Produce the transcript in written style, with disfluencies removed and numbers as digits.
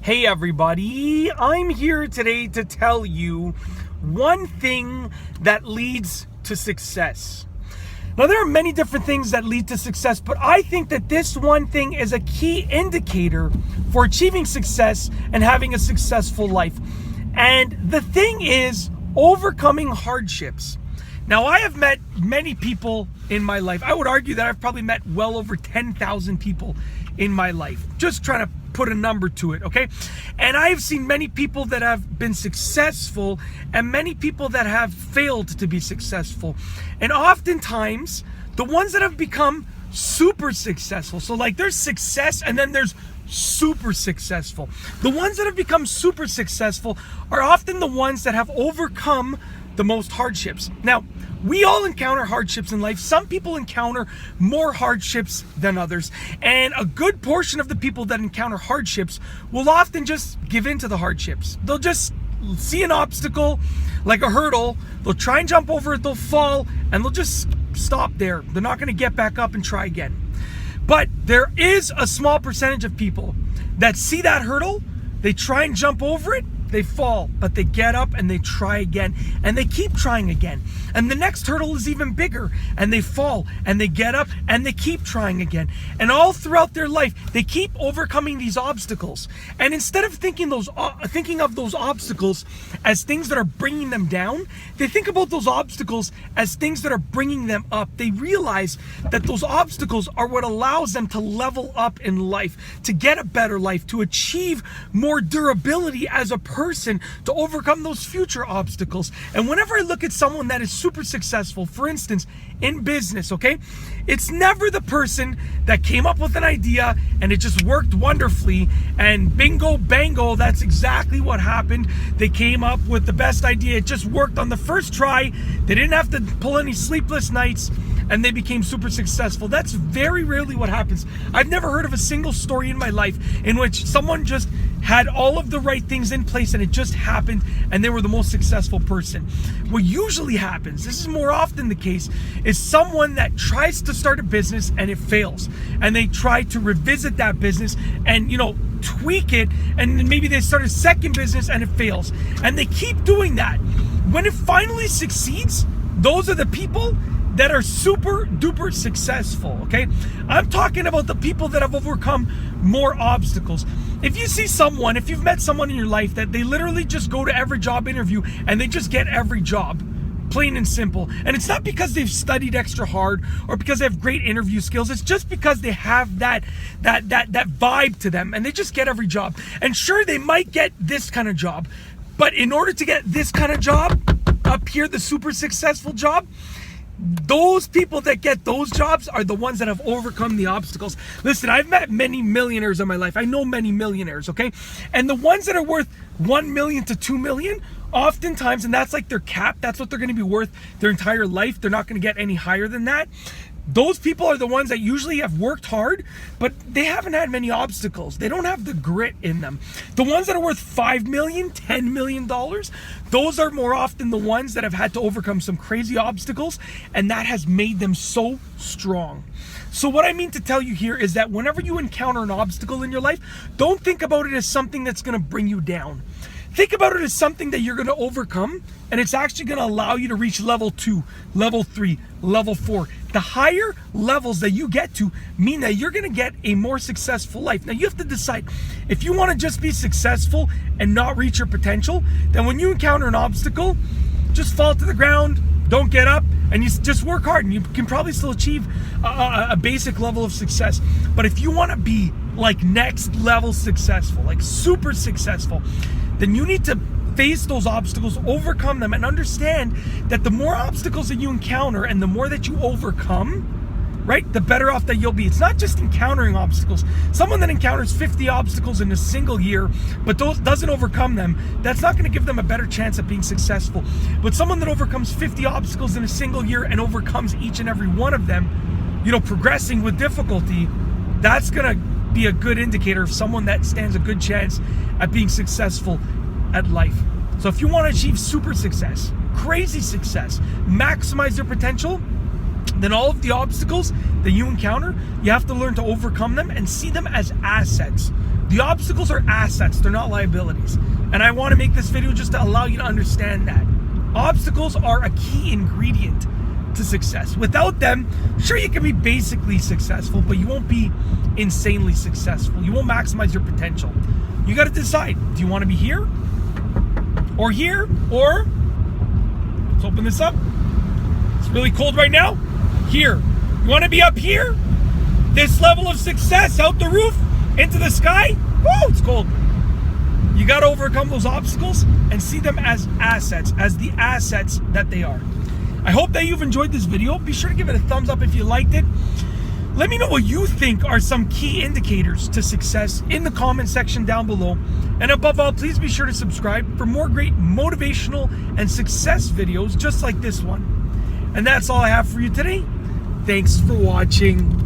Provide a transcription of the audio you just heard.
Hey everybody, I'm here today to tell you one thing that leads to success. Now there are many different things that lead to success, but I think that this one thing is a key indicator for achieving success and having a successful life. And the thing is overcoming hardships. Now I have met many people in my life. I would argue that I've probably met well over 10,000 people in my life. Just trying to put a number to it, okay? And I've seen many people that have been successful and many people that have failed to be successful. And oftentimes, the ones that have become super successful, so like there's success and then there's super successful. The ones that have become super successful are often the ones that have overcome the most hardships. Now, we all encounter hardships in life. Some people encounter more hardships than others. And a good portion of the people that encounter hardships will often just give in to the hardships. They'll just see an obstacle, like a hurdle. They'll try and jump over it, they'll fall, and they'll just stop there. They're not going to get back up and try again. But there is a small percentage of people that see that hurdle, they try and jump over it, they fall, but they get up and they try again, and they keep trying again. And the next hurdle is even bigger, and they fall and they get up and they keep trying again. And all throughout their life, they keep overcoming these obstacles. And instead of thinking of those obstacles as things that are bringing them down, they think about those obstacles as things that are bringing them up. They realize that those obstacles are what allows them to level up in life, to get a better life, to achieve more durability as a person, to overcome those future obstacles. And whenever I look at someone that is super successful, for instance, in business, okay, it's never the person that came up with an idea and it just worked wonderfully and bingo bango, that's exactly what happened. They came up with the best idea, it just worked on the first try, they didn't have to pull any sleepless nights, and they became super successful. That's very rarely what happens. I've never heard of a single story in my life in which someone just had all of the right things in place and it just happened and they were the most successful person. What usually happens, this is more often the case, is someone that tries to start a business and it fails. And they try to revisit that business and, tweak it, and then maybe they start a second business and it fails. And they keep doing that. When it finally succeeds, those are the people that are super duper successful, okay? I'm talking about the people that have overcome more obstacles. If you've met someone in your life that they literally just go to every job interview and they just get every job, plain and simple. And it's not because they've studied extra hard or because they have great interview skills. It's just because they have that vibe to them and they just get every job. And sure, they might get this kind of job, but in order to get this kind of job, up here, the super successful job, those people that get those jobs are the ones that have overcome the obstacles. Listen, I've met many millionaires in my life. I know many millionaires, okay? And the ones that are worth 1 million to 2 million, oftentimes, and that's like their cap, that's what they're going to be worth their entire life. They're not going to get any higher than that. Those people are the ones that usually have worked hard, but they haven't had many obstacles. They don't have the grit in them. The ones that are worth $5 million, $10 million, those are more often the ones that have had to overcome some crazy obstacles, and that has made them so strong. So what I mean to tell you here is that whenever you encounter an obstacle in your life, don't think about it as something that's going to bring you down. Think about it as something that you're going to overcome, and it's actually going to allow you to reach level 2, level 3, level 4. The higher levels that you get to mean that you're going to get a more successful life. Now you have to decide if you want to just be successful and not reach your potential, then when you encounter an obstacle, just fall to the ground, don't get up, and you just work hard, and you can probably still achieve a basic level of success. But if you want to be like next level successful, like super successful, then you need to face those obstacles, overcome them, and understand that the more obstacles that you encounter and the more that you overcome, right, the better off that you'll be. It's not just encountering obstacles. Someone that encounters 50 obstacles in a single year but doesn't overcome them, that's not going to give them a better chance at being successful. But someone that overcomes 50 obstacles in a single year and overcomes each and every one of them, progressing with difficulty, that's going to be a good indicator of someone that stands a good chance at being successful at life. So if you want to achieve super success, crazy success, maximize your potential, then all of the obstacles that you encounter, you have to learn to overcome them and see them as assets The obstacles are assets, they're not liabilities. And I want to make this video just to allow you to understand that. Obstacles are a key ingredient to success. Without them, sure, you can be basically successful, but you won't be insanely successful. You won't maximize your potential. You got to decide, do you want to be here? Or here? Or, let's open this up. It's really cold right now. Here. You want to be up here? This level of success, out the roof, into the sky? Woo, it's cold. You got to overcome those obstacles and see them as assets, as the assets that they are. I hope that you've enjoyed this video. Be sure to give it a thumbs up if you liked it. Let me know what you think are some key indicators to success in the comment section down below. And above all, please be sure to subscribe for more great motivational and success videos just like this one. And that's all I have for you today. Thanks for watching.